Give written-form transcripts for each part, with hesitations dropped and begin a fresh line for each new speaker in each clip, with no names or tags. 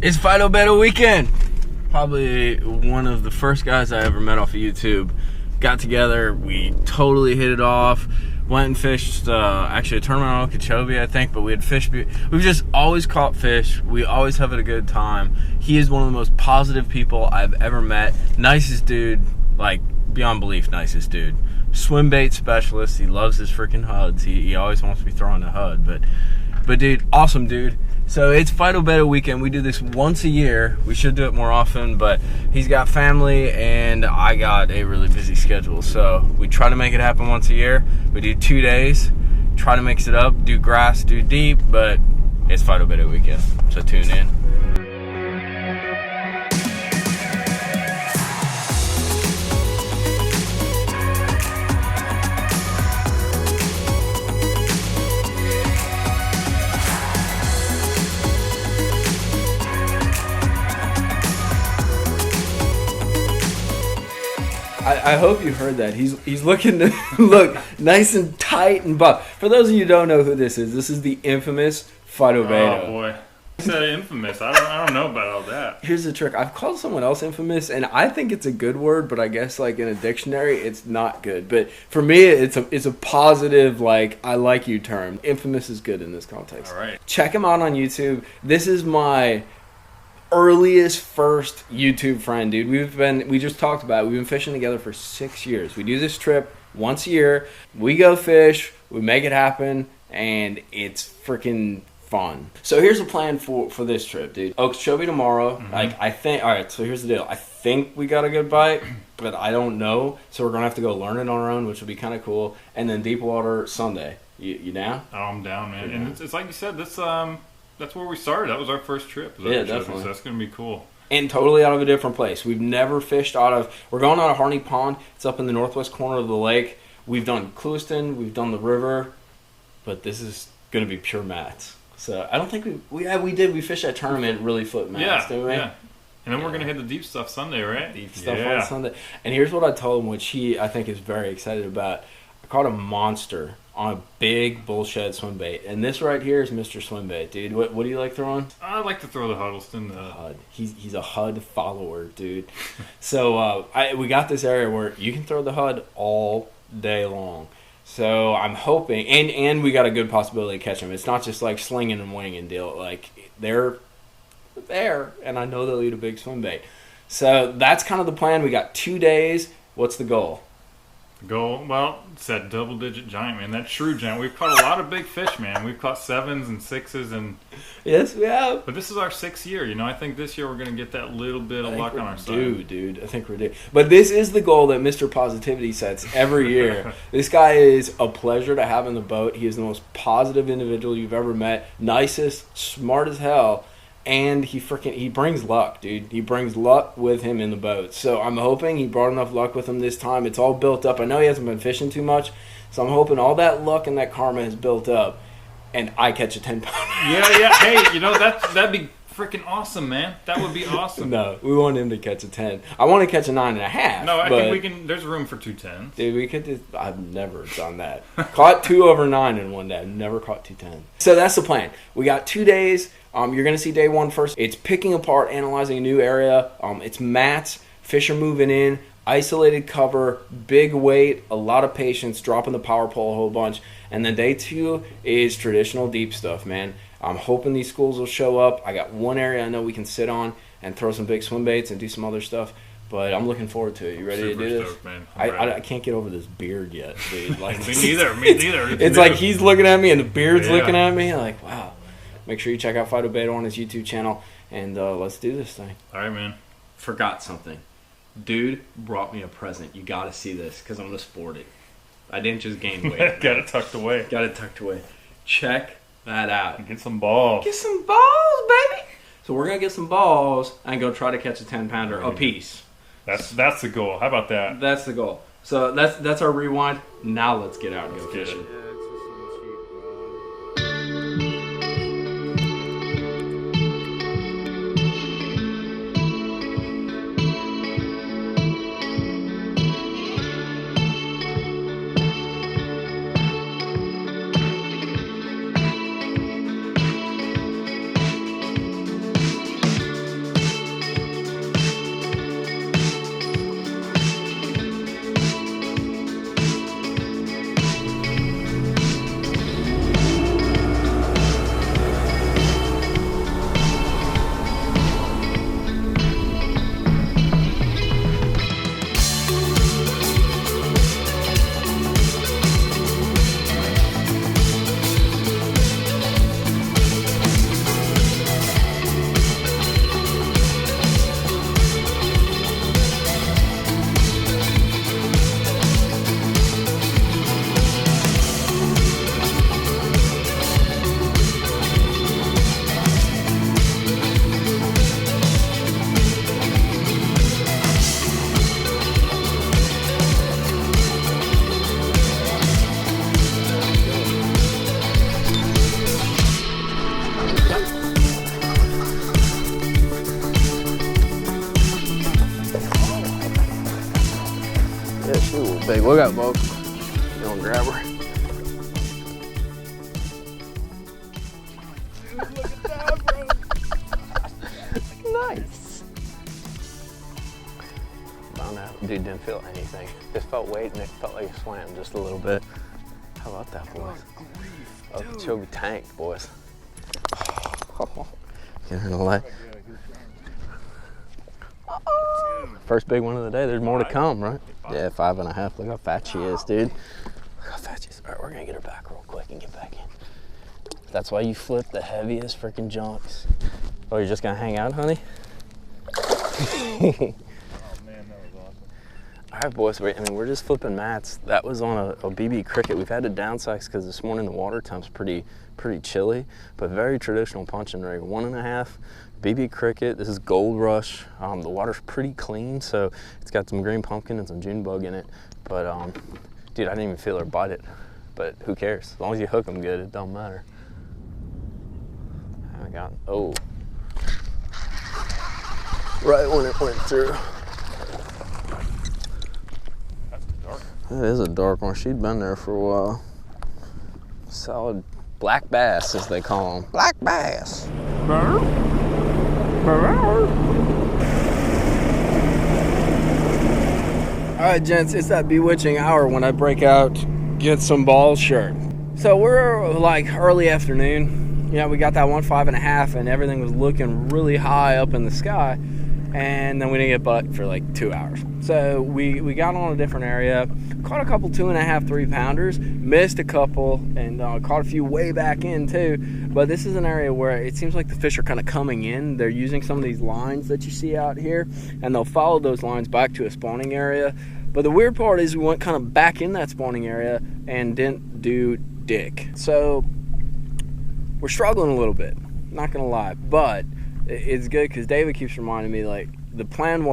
It's Phytobedo weekend. Probably one of the first guys I ever met off of YouTube. Got together, we totally hit it off. Went and fished, actually a tournament on Okeechobee, I think, but we had fish. We've just always caught fish. We always have a good time. He is one of the most positive people I've ever met. Nicest dude, like beyond belief nicest dude. Swim bait specialist. He loves his freaking HUDs. He always wants to be throwing a HUD, but dude, awesome dude. So it's Phytobedo weekend. We do this once a year. We should do it more often, but he's got family and I got a really busy schedule. So we try to make it happen once a year. We do 2 days, try to mix it up, do grass, do deep, but it's Phytobedo weekend. So tune in. I hope you heard that. He's looking to look nice and tight and buff. For those of you who don't know who this is the infamous Phytobedo.
Oh boy, you said infamous. I don't know about all that.
Here's the trick. I've called someone else infamous, and I think it's a good word, but I guess like in a dictionary, it's not good. But for me, it's a positive, like I like you term. Infamous is good in this context.
All right.
Check him out on YouTube. This is my earliest first YouTube friend, dude. We just talked about it. We've been fishing together for 6 years. We do this trip once a year. We go fish, we make it happen, and it's freaking fun. So here's the plan for this trip, dude. Okeechobee tomorrow.
Mm-hmm.
Like I think, all right, so here's the deal. I think we got a good bite, but I don't know. So we're gonna have to go learn it on our own, which will be kind of cool. And then deep water Sunday. You down?
Oh, I'm down, man.
Yeah.
And it's like you said, that's where we started. That was our first trip.
Yeah, definitely.
So that's gonna be cool.
And totally out of a different place. We've never fished out of... We're going out of Harney Pond. It's up in the northwest corner of the lake. We've done Clewiston. We've done the river. But this is going to be pure mats. So I don't think we did. We fished that tournament really foot mats, didn't we?
Yeah. And then we're going to hit the deep stuff Sunday, right?
Deep stuff on Sunday. And here's what I told him, which he, I think, is very excited about. I caught a monster on a big bullshed swim bait. And this right here is Mr. Swim Bait, dude. What do you like throwing?
I like to throw the Huddleston.
HUD. He's a HUD follower, dude. So we got this area where you can throw the HUD all day long. So I'm hoping, and we got a good possibility of catching them. It's not just like slinging and winging deal. Like they're there, and I know they'll eat a big swim bait. So that's kind of the plan. We got 2 days. What's the goal?
Well, it's that double-digit giant, man. That true giant. We've caught a lot of big fish, man. We've caught 7s and 6s, and
yes, we have.
But this is our 6th year. You know, I think this year we're going to get that little bit of luck on our side.
Dude. I think we're due. But this is the goal that Mr. Positivity sets every year. This guy is a pleasure to have in the boat. He is the most positive individual you've ever met. Nicest, smart as hell. And he brings luck, dude. He brings luck with him in the boat. So I'm hoping he brought enough luck with him this time. It's all built up. I know he hasn't been fishing too much, so I'm hoping all that luck and that karma has built up, and I catch a 10-pounder.
Yeah. Hey, you know, that'd be freaking awesome, man. That would be awesome.
No, we want him to catch a 10. I want to catch a 9.5.
No, I think we can. There's room for 2 10s.
Dude, we could do. I've never done that. Caught 2 over 9 in one day. I've never caught 2 10s. So that's the plan. We got 2 days. You're going to see day 1 first. It's picking apart, analyzing a new area. It's mats. Fish are moving in. Isolated cover. Big weight. A lot of patience. Dropping the power pole a whole bunch. And then day 2 is traditional deep stuff, man. I'm hoping these schools will show up. I got one area I know we can sit on and throw some big swim baits and do some other stuff. But I'm looking forward to it. You ready to do this?
Stoked, man.
I can't get over this beard yet, dude. Like,
Me neither.
It's like he's looking at me and the beard's looking at me. Like, wow. Make sure you check out Phytobedo on his YouTube channel. And let's do this thing.
All right, man.
Forgot something. Dude brought me a present. You got to see this because I'm going to sport it. I didn't just gain weight.
Got it tucked away.
Got it tucked away. Check that out.
Get some balls.
Get some balls, baby. So we're going to get some balls and go try to catch a 10-pounder a piece.
That's the goal. How about that?
That's the goal. So that's our rewind. Now let's get out and go fishing. big. Look out, folks. You don't grab her. Dude, look at that, bro. Nice. Dude, didn't feel anything. Just felt weight and it felt like a slam just a little bit. How about that, boys? Okeechobee tank, boys. Get her in the leg. First big one of the day. There's more to come, right? Yeah, 5.5. Look how fat she is, dude. Look how fat she is. All right, we're gonna get her back real quick and get back in. That's why you flip the heaviest freaking junks. Oh, you're just gonna hang out, honey? All right, boys, we're just flipping mats. That was on a BB cricket. We've had to downsize because this morning the water temp's pretty chilly, but very traditional punching rig. 1.5 BB cricket. This is Gold Rush. The water's pretty clean, so it's got some green pumpkin and some June bug in it. But dude, I didn't even feel her bite it. But who cares? As long as you hook them good, it don't matter. Oh, right when it went through. It is a dark one. She'd been there for a while. Solid black bass, as they call them. Black bass. All right, gents, it's that bewitching hour when I break out, get some balls shirt. So we're like early afternoon. You know, we got that 1 5.5 and everything was looking really high up in the sky. And then we didn't get bucked for like 2 hours. So we got on a different area, caught a couple 2.5, 3 pounders, missed a couple, and caught a few way back in too. But this is an area where it seems like the fish are kind of coming in. They're using some of these lines that you see out here, and they'll follow those lines back to a spawning area. But the weird part is we went kind of back in that spawning area and didn't do dick. So we're struggling a little bit, not gonna lie, but it's good because David keeps reminding me, like, the plan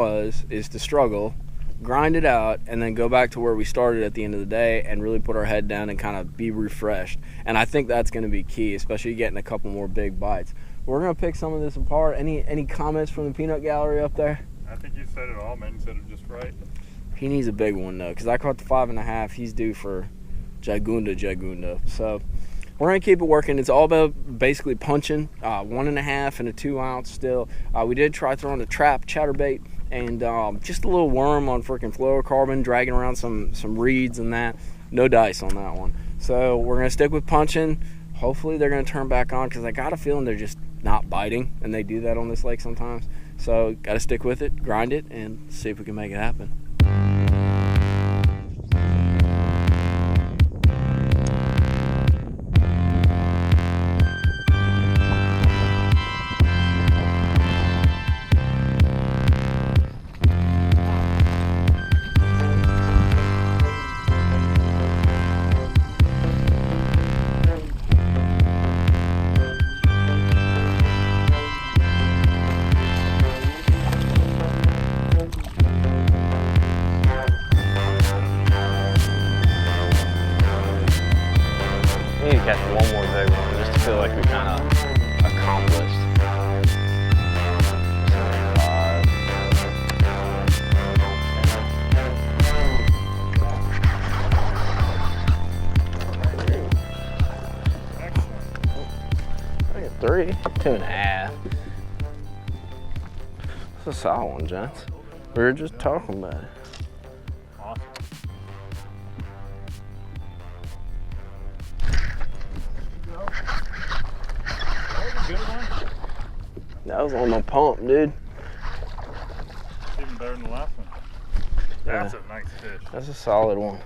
is to struggle, grind it out, and then go back to where we started at the end of the day and really put our head down and kind of be refreshed. And I think that's going to be key, especially getting a couple more big bites. We're going to pick some of this apart. Any comments from the peanut gallery up there?
I think you said it all, man. You said it just right.
He needs a big one, though, because I caught the 5.5. He's due for Jagunda. So we're going to keep it working. It's all about basically punching, 1.5 and a 2 ounce still. We did try throwing a trap chatterbait and just a little worm on freaking fluorocarbon, dragging around some reeds and that. No dice on that one. So we're going to stick with punching. Hopefully they're going to turn back on because I got a feeling they're just not biting, and they do that on this lake sometimes. So got to stick with it, grind it, and see if we can make it happen. Catch one more big one just to feel like we kind of accomplished. 5. Excellent. 3, 2.5. That's a solid one, gents. We were just talking about it. That was on the pump, dude.
Even better than the last one. That's a nice fish.
That's a solid one.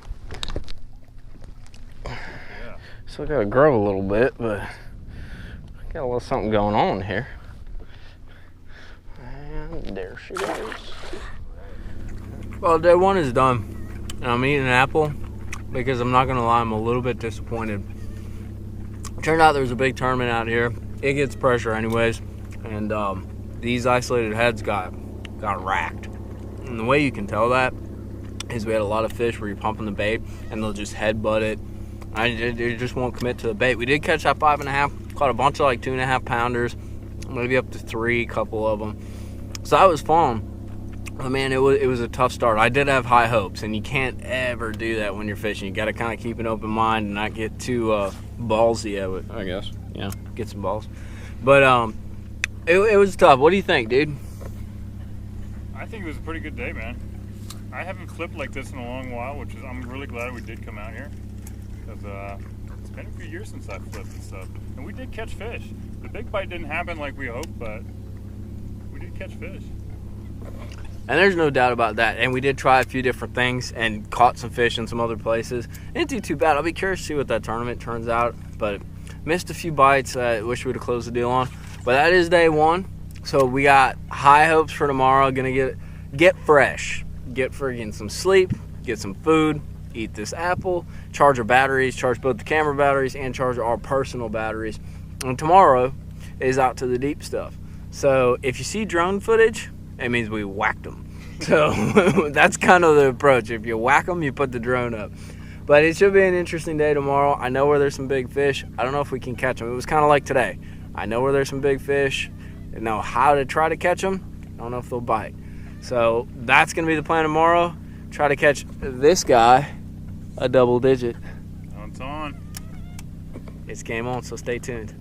Yeah.
Still gotta grow a little bit, but got a little something going on here. And there she goes. Well, day one is done. And I'm eating an apple because I'm not gonna lie, I'm a little bit disappointed. It turned out there was a big tournament out here. It gets pressure anyways. And these isolated heads got racked. And the way you can tell that is we had a lot of fish where you're pumping the bait and they'll just headbutt it. It just won't commit to the bait. We did catch that 5.5, caught a bunch of like 2.5 pounders, maybe up to 3, couple of them. So that was fun. Oh man, it was a tough start. I did have high hopes, and you can't ever do that when you're fishing. You got to kind of keep an open mind and not get too ballsy of it, I guess. Yeah, get some balls. But it was tough. What do you think, dude?
I think it was a pretty good day, man. I haven't flipped like this in a long while, which is I'm really glad we did come out here, because it's been a few years since I flipped and stuff, and we did catch fish. The big bite didn't happen like we hoped, but we did catch fish.
And there's no doubt about that. And we did try a few different things and caught some fish in some other places. It didn't do too bad. I'll be curious to see what that tournament turns out. But missed a few bites I wish we would have closed the deal on. But that is day one. So we got high hopes for tomorrow. Gonna get fresh. Get friggin' some sleep. Get some food. Eat this apple. Charge our batteries. Charge both the camera batteries and charge our personal batteries. And tomorrow is out to the deep stuff. So if you see drone footage, it means we whacked them. So that's kind of the approach. If you whack them, you put the drone up. But it should be an interesting day tomorrow. I know where there's some big fish. I don't know if we can catch them. It was kind of like today. I know where there's some big fish. I know how to try to catch them. I don't know if they'll bite. So that's going to be the plan tomorrow. Try to catch this guy a double digit.
It's on.
It's game on, so stay tuned.